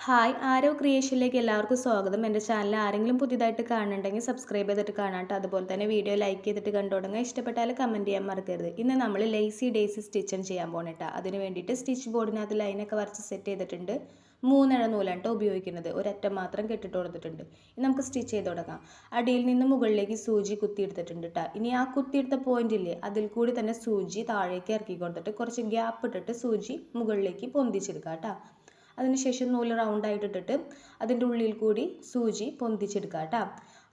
Hi ആരോ ക്രിയേഷനിലേക്ക് എല്ലാവർക്കും സ്വാഗതം. എൻ്റെ ചാനൽ ആരെങ്കിലും പുതിയതായിട്ട് കാണുന്നുണ്ടെങ്കിൽ സബ്സ്ക്രൈബ് ചെയ്തിട്ട് കാണാട്ടോ. അതുപോലെ തന്നെ വീഡിയോ ലൈക്ക് ചെയ്തിട്ട് കണ്ടു തുടങ്ങുക. ഇഷ്ടപ്പെട്ടാൽ കമൻറ്റ് ചെയ്യാൻ മറക്കരുത്. ഇന്ന് നമ്മൾ ലേസി ഡേയ്സി സ്റ്റിച്ചിങ് ചെയ്യാൻ പോകണേട്ടാ. അതിന് വേണ്ടിയിട്ട് സ്റ്റിച്ച് ബോർഡിനകത്ത് ലൈനൊക്കെ വരച്ച് സെറ്റ് ചെയ്തിട്ടുണ്ട്. 3 ഇഴ നൂലാണ് ഉപയോഗിക്കുന്നത്. ഒരറ്റം മാത്രം കെട്ടിട്ട് കൊടുത്തിട്ടുണ്ട്. ഇനി നമുക്ക് സ്റ്റിച്ച് ചെയ്ത് തുടങ്ങാം. അടിയിൽ നിന്ന് മുകളിലേക്ക് സൂചി കുത്തിയെടുത്തിട്ടുണ്ട് കേട്ടോ. ഇനി ആ കുത്തിയെടുത്ത പോയിന്റ് ഇല്ലേ, അതിൽ കൂടി തന്നെ സൂചി താഴേക്ക് ഇറക്കി കൊടുത്തിട്ട് കുറച്ച് ഗ്യാപ്പ് ഇട്ടിട്ട് സൂചി മുകളിലേക്ക് പൊന്തിച്ചെടുക്കാം കേട്ടോ. അതിനുശേഷം നൂല് റൗണ്ടായിട്ട് ഇട്ടിട്ട് അതിൻ്റെ ഉള്ളിൽ കൂടി സൂചി പൊന്തിച്ചെടുക്കുക കേട്ടോ.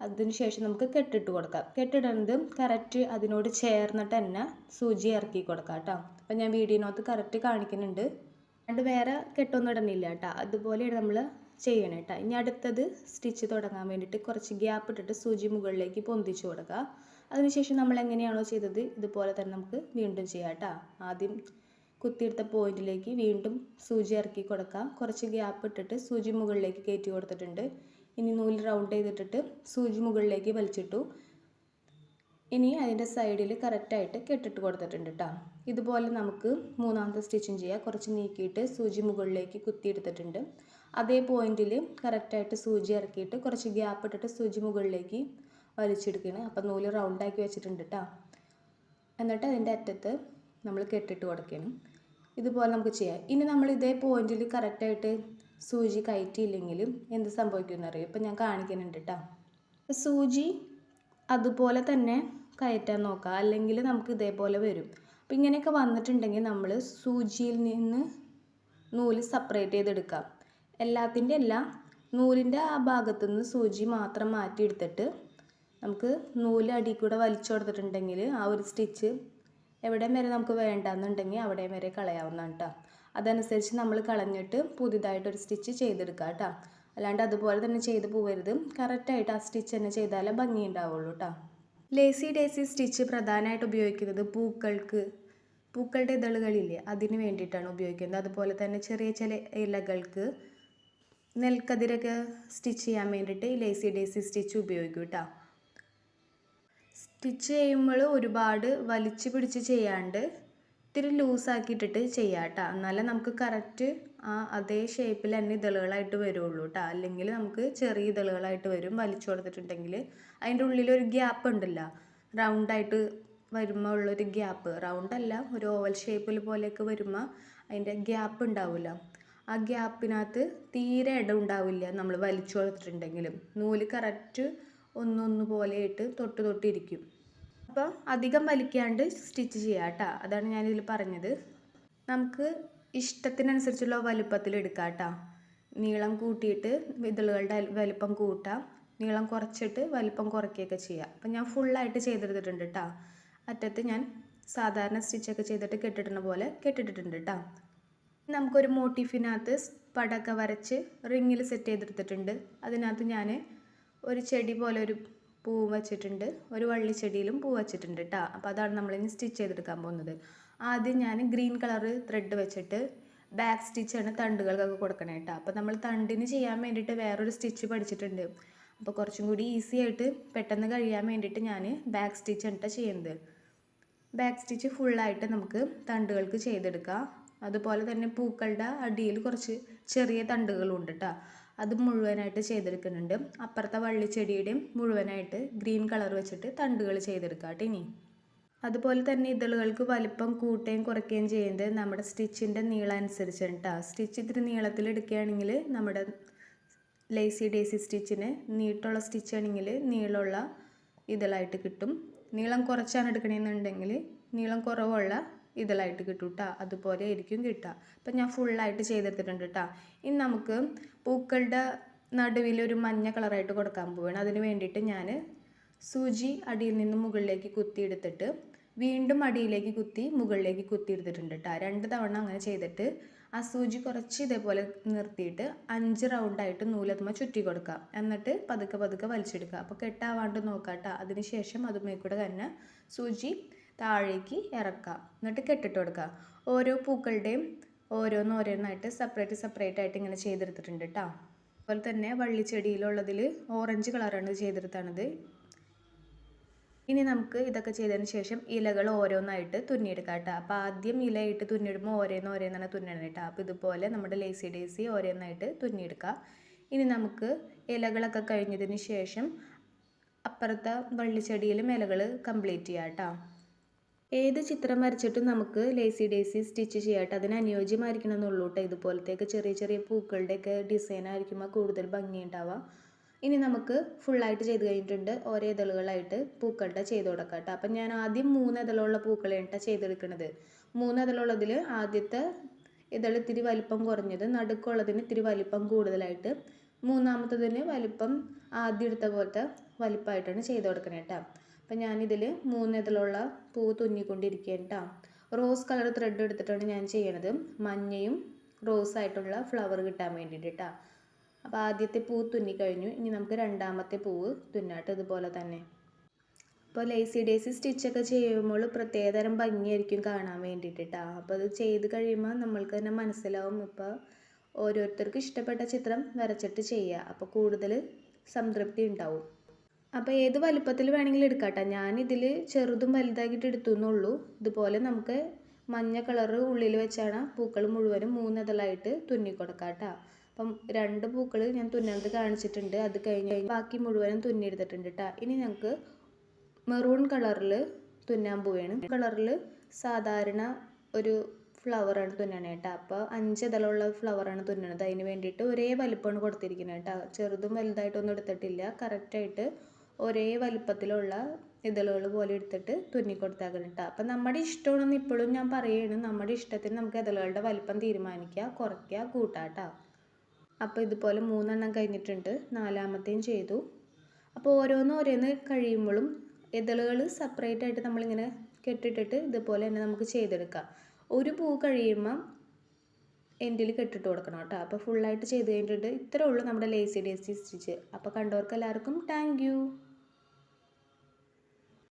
അതിനുശേഷം നമുക്ക് കെട്ടിട്ട് കൊടുക്കാം. കെട്ടിടുന്നത് കറക്റ്റ് അതിനോട് ചേർന്നിട്ട് തന്നെ സൂചി ഇറക്കി കൊടുക്കാം കേട്ടോ. അപ്പം ഞാൻ വീഡിയോനകത്ത് കറക്റ്റ് കാണിക്കുന്നുണ്ട്. അതുകൊണ്ട് വേറെ കെട്ടൊന്നും ഇടുന്നില്ല കേട്ടോ. അതുപോലെയാണ് നമ്മൾ ചെയ്യണം കേട്ടോ. ഇനി അടുത്തത് സ്റ്റിച്ച് തുടങ്ങാൻ വേണ്ടിയിട്ട് കുറച്ച് ഗ്യാപ്പ് ഇട്ടിട്ട് സൂചി മുകളിലേക്ക് പൊന്തിച്ച് കൊടുക്കുക. അതിനുശേഷം നമ്മൾ എങ്ങനെയാണോ ചെയ്തത് ഇതുപോലെ തന്നെ നമുക്ക് വീണ്ടും ചെയ്യാം കേട്ടോ. ആദ്യം കുത്തിയെടുത്ത പോയിന്റിലേക്ക് വീണ്ടും സൂചി ഇറക്കി കൊടുക്കുക. കുറച്ച് ഗ്യാപ്പ് ഇട്ടിട്ട് സൂചി മുകളിലേക്ക് കയറ്റി കൊടുത്തിട്ടുണ്ട്. ഇനി നൂല് റൗണ്ട് ചെയ്തിട്ടിട്ട് സൂചി മുകളിലേക്ക് വലിച്ചിട്ടു. ഇനി അതിൻ്റെ സൈഡിൽ കറക്റ്റായിട്ട് കെട്ടിട്ട് കൊടുത്തിട്ടുണ്ട് കേട്ടോ. ഇതുപോലെ നമുക്ക് മൂന്നാമത്തെ സ്റ്റിച്ചിങ് ചെയ്യാം. കുറച്ച് നീക്കിയിട്ട് സൂചി മുകളിലേക്ക് കുത്തിയെടുത്തിട്ടുണ്ട്. അതേ പോയിന്റിൽ കറക്റ്റായിട്ട് സൂചി ഇറക്കിയിട്ട് കുറച്ച് ഗ്യാപ്പ് ഇട്ടിട്ട് സൂചി മുകളിലേക്ക് വലിച്ചെടുക്കണം. അപ്പം നൂല് റൗണ്ടാക്കി വെച്ചിട്ടുണ്ട് കേട്ടോ. എന്നിട്ട് അതിൻ്റെ അറ്റത്ത് നമ്മൾ കെട്ടിട്ട് കൊടുക്കണം. ഇതുപോലെ നമുക്ക് ചെയ്യാം. ഇനി നമ്മൾ ഇതേ പോയിന്റിൽ കറക്റ്റായിട്ട് സൂചി കയറ്റിയില്ലെങ്കിൽ എന്ത് സംഭവിക്കുമെന്ന് അറിയാം. ഇപ്പം ഞാൻ കാണിക്കുന്നുണ്ട് കേട്ടോ. സൂചി അതുപോലെ തന്നെ കയറ്റാൻ നോക്കുക, അല്ലെങ്കിൽ നമുക്ക് ഇതേപോലെ വരും. അപ്പം ഇങ്ങനെയൊക്കെ വന്നിട്ടുണ്ടെങ്കിൽ നമ്മൾ സൂചിയിൽ നിന്ന് നൂല് സെപ്പറേറ്റ് ചെയ്തെടുക്കാം. എല്ലാത്തിൻ്റെ അല്ല, നൂലിൻ്റെ ആ ഭാഗത്തു നിന്ന് സൂചി മാത്രം മാറ്റിയെടുത്തിട്ട് നമുക്ക് നൂല് അടിയിൽ കൂടെ വലിച്ചു കൊടുത്തിട്ടുണ്ടെങ്കിൽ ആ ഒരു സ്റ്റിച്ച് എവിടെയും വരെ നമുക്ക് വേണ്ടാന്നുണ്ടെങ്കിൽ അവിടെയും വരെ കളയാവുന്നതാണ് കേട്ടോ. അതനുസരിച്ച് നമ്മൾ കളഞ്ഞിട്ട് പുതിയതായിട്ടൊരു സ്റ്റിച്ച് ചെയ്തെടുക്കുക കേട്ടോ. അല്ലാണ്ട് അതുപോലെ തന്നെ ചെയ്ത് പോകരുത്. കറക്റ്റായിട്ട് ആ സ്റ്റിച്ച് തന്നെ ചെയ്താലേ ഭംഗി ഉണ്ടാവുള്ളൂ കേട്ടോ. ലേസി ഡേസി സ്റ്റിച്ച് പ്രധാനമായിട്ട് ഉപയോഗിക്കുന്നത് പൂക്കളുടെ ഇതളുകളില്ലേ, അതിന് വേണ്ടിയിട്ടാണ് ഉപയോഗിക്കുന്നത്. അതുപോലെ തന്നെ ചെറിയ ചില ഇലകൾക്ക്, നെൽക്കതിരൊക്കെ സ്റ്റിച്ച് ചെയ്യാൻ വേണ്ടിയിട്ട് ഈ ലേസി ഡേസി സ്റ്റിച്ച് ഉപയോഗിക്കും കേട്ടോ. സ്റ്റിച്ച് ചെയ്യുമ്പോൾ ഒരുപാട് വലിച്ചു പിടിച്ച് ചെയ്യാണ്ട് ഇത്തിരി ലൂസാക്കിയിട്ടിട്ട് ചെയ്യാം കേട്ടോ. എന്നാലേ നമുക്ക് കറക്റ്റ് അതേ ഷേപ്പിൽ തന്നെ ഇതളുകളായിട്ട് വരുള്ളൂ കേട്ടോ. അല്ലെങ്കിൽ നമുക്ക് ചെറിയ ഇതളുകളായിട്ട് വരും. വലിച്ചു കൊടുത്തിട്ടുണ്ടെങ്കിൽ അതിൻ്റെ ഉള്ളിലൊരു ഗ്യാപ്പ് ഉണ്ടല്ലോ, റൗണ്ടായിട്ട് വരുമ്പോൾ ഉള്ളൊരു ഗ്യാപ്പ്, റൗണ്ടല്ല ഒരു ഓവൽ ഷേപ്പിൽ പോലെയൊക്കെ വരുമ്പോൾ അതിൻ്റെ ഗ്യാപ്പ് ഉണ്ടാവില്ല. ആ ഗ്യാപ്പിനകത്ത് തീരെ ഇടം ഉണ്ടാവില്ല നമ്മൾ വലിച്ചു കൊടുത്തിട്ടുണ്ടെങ്കിലും. നൂല് കറക്റ്റ് ഒന്നൊന്നു പോലെയായിട്ട് തൊട്ടിരിക്കും. അപ്പോൾ അധികം വലിക്കാണ്ട് സ്റ്റിച്ച് ചെയ്യാം കേട്ടോ. അതാണ് ഞാനിതിൽ പറഞ്ഞത്. നമുക്ക് ഇഷ്ടത്തിനനുസരിച്ചുള്ള വലുപ്പത്തിൽ എടുക്കാം കേട്ടോ. നീളം കൂട്ടിയിട്ട് ഇതളുകളുടെ വലുപ്പം കൂട്ടാം, നീളം കുറച്ചിട്ട് വലുപ്പം കുറയ്ക്കുകയൊക്കെ ചെയ്യാം. അപ്പം ഞാൻ ഫുള്ളായിട്ട് ചെയ്തെടുത്തിട്ടുണ്ട് കേട്ടോ. അറ്റത്ത് ഞാൻ സാധാരണ സ്റ്റിച്ചൊക്കെ ചെയ്തിട്ട് കെട്ടിടുന്ന പോലെ കെട്ടിട്ടിട്ടുണ്ട് കേട്ടോ. നമുക്കൊരു മോട്ടീഫിനകത്ത് പടമൊക്കെ വരച്ച് റിങ്ങിൽ സെറ്റ് ചെയ്തെടുത്തിട്ടുണ്ട്. അതിനകത്ത് ഞാൻ ഒരു ചെടി പോലെ ഒരു പൂ വച്ചിട്ടുണ്ട്. ഒരു വള്ളിച്ചെടിയിലും പൂ വച്ചിട്ടുണ്ട് കേട്ടോ. അപ്പോൾ അതാണ് നമ്മളിനി സ്റ്റിച്ച് ചെയ്തെടുക്കാൻ പോകുന്നത്. ആദ്യം ഞാൻ ഗ്രീൻ കളർ ത്രെഡ് വെച്ചിട്ട് ബാക്ക് സ്റ്റിച്ചാണ് തണ്ടുകൾക്കൊക്കെ കൊടുക്കണേ കേട്ടോ. അപ്പോൾ നമ്മൾ തണ്ടിന് ചെയ്യാൻ വേണ്ടിയിട്ട് വേറൊരു സ്റ്റിച്ച് പഠിച്ചിട്ടുണ്ട്. അപ്പോൾ കുറച്ചും കൂടി ഈസി ആയിട്ട് പെട്ടെന്ന് കഴിയാൻ വേണ്ടിയിട്ട് ഞാൻ ബാക്ക് സ്റ്റിച്ചാണ് കേട്ടോ ചെയ്യുന്നത്. ബാക്ക് സ്റ്റിച്ച് ഫുള്ളായിട്ട് നമുക്ക് തണ്ടുകൾക്ക് ചെയ്തെടുക്കാം. അതുപോലെ തന്നെ പൂക്കളുടെ അടിയിൽ കുറച്ച് ചെറിയ തണ്ടുകളുണ്ട് കേട്ടോ. അത് മുഴുവനായിട്ട് ചെയ്തെടുക്കുന്നുണ്ട്. അപ്പുറത്തെ വള്ളിച്ചെടിയുടെയും മുഴുവനായിട്ട് ഗ്രീൻ കളർ വെച്ചിട്ട് തണ്ടുകൾ ചെയ്തെടുക്കാം കേട്ടോ. ഇനി അതുപോലെ തന്നെ ഇതളുകൾക്ക് വലിപ്പം കൂട്ടുകയും കുറയ്ക്കുകയും ചെയ്യുന്നത് നമ്മുടെ സ്റ്റിച്ചിൻ്റെ നീളം അനുസരിച്ചാണ് കേട്ടോ. സ്റ്റിച്ച് ഇത്തിരി നീളത്തിൽ എടുക്കുകയാണെങ്കിൽ നമ്മുടെ ലേസി ഡേസി സ്റ്റിച്ചിന് നീട്ടുള്ള സ്റ്റിച്ചാണെങ്കിൽ നീളമുള്ള ഇതളായിട്ട് കിട്ടും. നീളം കുറച്ചാണ് എടുക്കണമെന്നുണ്ടെങ്കിൽ നീളം കുറവുള്ള ഇതളായിട്ട് കിട്ടും കേട്ടോ. അതുപോലെ ആയിരിക്കും കിട്ടുക. അപ്പം ഞാൻ ഫുള്ളായിട്ട് ചെയ്തെടുത്തിട്ടുണ്ട് കേട്ടോ. ഇനി നമുക്ക് പൂക്കളുടെ നടുവിലൊരു മഞ്ഞ കളറായിട്ട് കൊടുക്കാൻ പോവുകയാണ്. അതിന് വേണ്ടിയിട്ട് ഞാൻ സൂചി അടിയിൽ നിന്ന് മുകളിലേക്ക് കുത്തിയെടുത്തിട്ട് വീണ്ടും അടിയിലേക്ക് കുത്തി മുകളിലേക്ക് കുത്തിയെടുത്തിട്ടുണ്ട് കേട്ടോ. 2 തവണ അങ്ങനെ ചെയ്തിട്ട് ആ സൂചി കുറച്ച് ഇതേപോലെ നിർത്തിയിട്ട് 5 റൗണ്ടായിട്ട് നൂലത്തുമ്പോൾ ചുറ്റി കൊടുക്കാം. എന്നിട്ട് പതുക്കെ വലിച്ചെടുക്കുക. അപ്പോൾ കെട്ടാവാണ്ട് നോക്കാം കേട്ടോ. അതിന് ശേഷം അതുമേ കൂടെ തന്നെ സൂചി താഴേക്ക് ഇറക്കാം. എന്നിട്ട് കെട്ടിട്ട് കൊടുക്കുക. ഓരോ പൂക്കളുടെയും ഓരോന്നായിട്ട് സെപ്പറേറ്റ് ആയിട്ട് ഇങ്ങനെ ചെയ്തെടുത്തിട്ടുണ്ട് കേട്ടോ. അതുപോലെ തന്നെ വള്ളിച്ചെടിയിലുള്ളതിൽ ഓറഞ്ച് കളറാണ് ചെയ്തെടുത്താണത്. ഇനി നമുക്ക് ഇതൊക്കെ ചെയ്തതിന് ശേഷം ഇലകൾ ഓരോന്നായിട്ട് തുന്നിയെടുക്കാം കേട്ടോ. അപ്പോൾ ആദ്യം ഇലയിട്ട് തുന്നിയിടുമ്പോൾ ഓരോന്നാണ് തുന്നണം കേട്ടോ. അപ്പോൾ ഇതുപോലെ നമ്മുടെ ലേസി ഡേസി ഓരോന്നായിട്ട് തുന്നിയെടുക്കുക. ഇനി നമുക്ക് ഇലകളൊക്കെ കഴിഞ്ഞതിന് ശേഷം അപ്പുറത്തെ വള്ളിച്ചെടിയിലും ഇലകൾ കംപ്ലീറ്റ് ചെയ്യാം കേട്ടോ. ഏത് ചിത്രം വരച്ചിട്ടും നമുക്ക് ലേസി ഡേസി സ്റ്റിച്ച് ചെയ്യാം കേട്ടോ. അതിന് അനുയോജ്യമായിരിക്കണം എന്നുള്ളൂ കേട്ടോ. ഇതുപോലത്തേക്ക് ചെറിയ ചെറിയ പൂക്കളുടെയൊക്കെ ഡിസൈൻ ആയിരിക്കുമ്പോൾ കൂടുതൽ ഭംഗിയുണ്ടാവുക. ഇനി നമുക്ക് ഫുള്ളായിട്ട് ചെയ്ത് കഴിഞ്ഞിട്ടുണ്ട്. ഓരോ ഇതളുകളായിട്ട് പൂക്കളുടെ ചെയ്ത് കൊടുക്കാം കേട്ടോ. അപ്പം ഞാൻ ആദ്യം 3 ഇതളുള്ള പൂക്കളാണ് കേട്ടോ ചെയ്തെടുക്കുന്നത്. 3 ഇതളുള്ളതിൽ ആദ്യത്തെ ഇതൾ ഇത്തിരി വലിപ്പം കുറഞ്ഞത്, നടുക്കുള്ളതിന് ഇത്തിരി വലിപ്പം കൂടുതലായിട്ട്, മൂന്നാമത്തതിന് വലിപ്പം ആദ്യം എടുത്ത പോലത്തെ വലിപ്പമായിട്ടാണ് ചെയ്ത് കൊടുക്കുന്നത് കേട്ടോ. അപ്പം ഞാനിതിൽ 3 ഇതളുള്ള പൂ തുന്നിക്കൊണ്ടിരിക്കുകയാണ് കേട്ടോ. റോസ് കളർ ത്രെഡ് എടുത്തിട്ടാണ് ഞാൻ ചെയ്യണത്. മഞ്ഞയും റോസായിട്ടുള്ള ഫ്ലവർ കിട്ടാൻ വേണ്ടിയിട്ട് കേട്ടോ. അപ്പോൾ ആദ്യത്തെ പൂ തുന്നി കഴിഞ്ഞു. ഇനി നമുക്ക് രണ്ടാമത്തെ പൂവ് തുന്നാട്ട് ഇതുപോലെ തന്നെ. അപ്പോൾ ലേസി ഡേസി സ്റ്റിച്ചൊക്കെ ചെയ്യുമ്പോൾ പ്രത്യേകതരം ഭംഗിയായിരിക്കും കാണാൻ വേണ്ടിയിട്ട് കേട്ടോ. അപ്പോൾ അത് ചെയ്ത് കഴിയുമ്പോൾ നമ്മൾക്ക് തന്നെ മനസ്സിലാവും. ഇപ്പോൾ ഓരോരുത്തർക്കും ഇഷ്ടപ്പെട്ട ചിത്രം വരച്ചിട്ട് ചെയ്യുക. അപ്പോൾ കൂടുതൽ സംതൃപ്തി ഉണ്ടാവും. അപ്പോൾ ഏത് വലുപ്പത്തിൽ വേണമെങ്കിലും എടുക്കാം കേട്ടോ. ഞാനിതിൽ ചെറുതും വലുതാക്കിയിട്ട് എടുത്തു എന്നുള്ളൂ. ഇതുപോലെ നമുക്ക് മഞ്ഞ കളറ് ഉള്ളിൽ വെച്ചാണ് പൂക്കൾ മുഴുവനും 3 ഇതളായിട്ട് തുന്നിക്കൊടുക്കാം കേട്ടോ. അപ്പം 2 പൂക്കൾ ഞാൻ തുന്നുന്നത് കാണിച്ചിട്ടുണ്ട്. അത് കഴിഞ്ഞ് ബാക്കി മുഴുവനും തുന്നിയെടുത്തിട്ടുണ്ട് കേട്ടോ. ഇനി ഞങ്ങൾക്ക് മെറൂൺ കളറിൽ തുന്നാൻ പോവുകയാണ്. കളറിൽ സാധാരണ ഒരു ഫ്ലവറാണ് തുന്നണേ കേട്ടോ. അപ്പോൾ 5 ഇതളുള്ള ഫ്ലവറാണ് തുന്നണത്. അതിന് വേണ്ടിയിട്ട് ഒരേ വലിപ്പമാണ് കൊടുത്തിരിക്കുന്നത് കേട്ടോ. ചെറുതും വലുതായിട്ടൊന്നും എടുത്തിട്ടില്ല. കറക്റ്റായിട്ട് ഒരേ വലിപ്പത്തിലുള്ള ഇതളുകൾ പോലെ എടുത്തിട്ട് തുന്നിക്കൊടുത്താക്കണം കേട്ടോ. അപ്പം നമ്മുടെ ഇഷ്ടമാണെന്ന് ഇപ്പോഴും ഞാൻ പറയുകയാണ്. നമ്മുടെ ഇഷ്ടത്തിന് നമുക്ക് ഇതളുകളുടെ വലിപ്പം തീരുമാനിക്കുക, കുറയ്ക്കുക, കൂട്ടാം കേട്ടോ. അപ്പോൾ ഇതുപോലെ 3 എണ്ണം കഴിഞ്ഞിട്ടുണ്ട്. 4ാമത്തെയും ചെയ്തു. അപ്പോൾ ഓരോന്ന് കഴിയുമ്പോഴും ഇതളുകൾ സെപ്പറേറ്റ് ആയിട്ട് നമ്മളിങ്ങനെ കെട്ടിട്ടിട്ട് ഇതുപോലെ തന്നെ നമുക്ക് ചെയ്തെടുക്കാം. ഒരു പൂ കഴിയുമ്പോൾ എൻഡിൽ കെട്ടിട്ട് കൊടുക്കണം കേട്ടോ. അപ്പോൾ ഫുള്ളായിട്ട് ചെയ്ത് കഴിഞ്ഞിട്ടുണ്ട്. ഇത്രേ ഉള്ളൂ നമ്മുടെ ലേസി ഡേസി സ്റ്റിച്ച്. അപ്പോൾ കണ്ടവർക്ക് എല്ലാവർക്കും താങ്ക് യു.